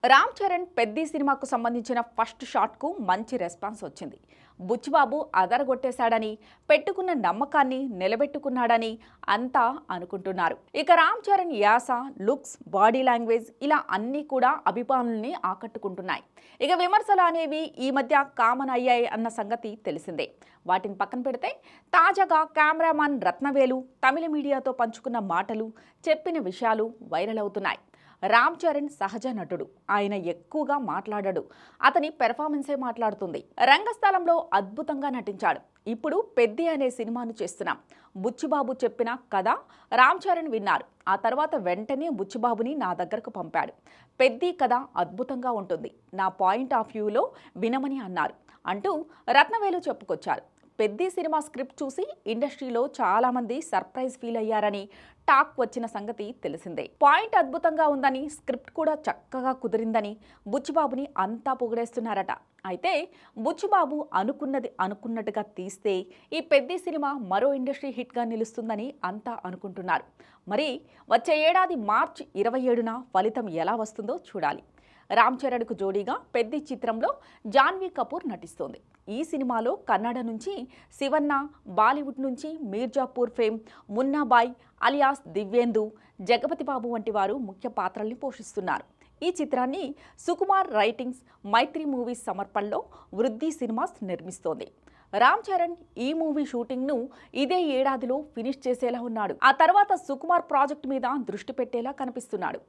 రామ్ చరణ్ పెద్ది సినిమాకు సంబంధించిన ఫస్ట్ షాట్కు మంచి రెస్పాన్స్ వచ్చింది. బుచ్చిబాబు అదరగొట్టేశాడని, పెట్టుకున్న నమ్మకాన్ని నిలబెట్టుకున్నాడని అంతా అనుకుంటున్నారు. ఇక రామ్ చరణ్ యాస, లుక్స్, బాడీ లాంగ్వేజ్ ఇలా అన్నీ కూడా అభిమానుల్ని ఆకట్టుకుంటున్నాయి. ఇక విమర్శలు అనేవి ఈ మధ్య కామన్ అయ్యాయి అన్న సంగతి తెలిసిందే. వాటిని పక్కన పెడితే తాజాగా కెమెరామాన్ రత్నవేలు తమిళ మీడియాతో పంచుకున్న మాటలు, చెప్పిన విషయాలు వైరల్ అవుతున్నాయి. రామ్ చరణ్ సహజ నటుడు. ఆయన ఎక్కువగా మాట్లాడడు. అతని పెర్ఫార్మెన్సే మాట్లాడుతుంది. రంగస్థలంలో అద్భుతంగా నటించాడు. ఇప్పుడు పెద్ది అనే సినిమాను చేస్తున్నాం. బుచ్చిబాబు చెప్పిన కథ రామ్ చరణ్ విన్నారు. ఆ తర్వాత వెంటనే బుచ్చిబాబుని నా దగ్గరకు పంపాడు. పెద్ది కథ అద్భుతంగా ఉంటుంది, నా పాయింట్ ఆఫ్ వ్యూలో వినమని అన్నారు అంటూ రత్నవేలు చెప్పుకొచ్చారు. పెద్ది సినిమా స్క్రిప్ట్ చూసి ఇండస్ట్రీలో చాలా మంది సర్ప్రైజ్ ఫీల్ అయ్యారని టాక్ వచ్చిన సంగతి తెలిసిందే. పాయింట్ అద్భుతంగా ఉందని, స్క్రిప్ట్ కూడా చక్కగా కుదిరిందని బుచ్చిబాబుని అంతా పొగిడేస్తున్నారట. అయితే బుచ్చిబాబు అనుకున్నది అనుకున్నట్టుగా తీస్తే ఈ పెద్ది సినిమా మరో ఇండస్ట్రీ హిట్గా నిలుస్తుందని అంతా అనుకుంటున్నారు. మరి వచ్చే ఏడాది మార్చి 27న ఫలితం ఎలా వస్తుందో చూడాలి. రామ్ చరణ్కు జోడీగా పెద్ది చిత్రంలో జాన్వీ కపూర్ నటిస్తోంది. ఈ సినిమాలో కన్నడ నుంచి శివన్న, బాలీవుడ్ నుంచి మీర్జాపూర్ ఫేమ్ మున్నాబాయ్ అలియాస్ దివ్యేందు, జగపతి బాబు వంటి వారు ముఖ్య పాత్రల్ని పోషిస్తున్నారు. ఈ చిత్రాన్ని సుకుమార్ రైటింగ్స్, మైత్రి మూవీస్ సమర్పణలో వృద్ధి సినిమాస్ నిర్మిస్తోంది. రామ్ చరణ్ ఈ మూవీ షూటింగ్ను ఇదే ఏడాదిలో ఫినిష్ చేసేలా ఉన్నాడు. ఆ తర్వాత సుకుమార్ ప్రాజెక్టు మీద దృష్టి పెట్టేలా కనిపిస్తున్నాడు.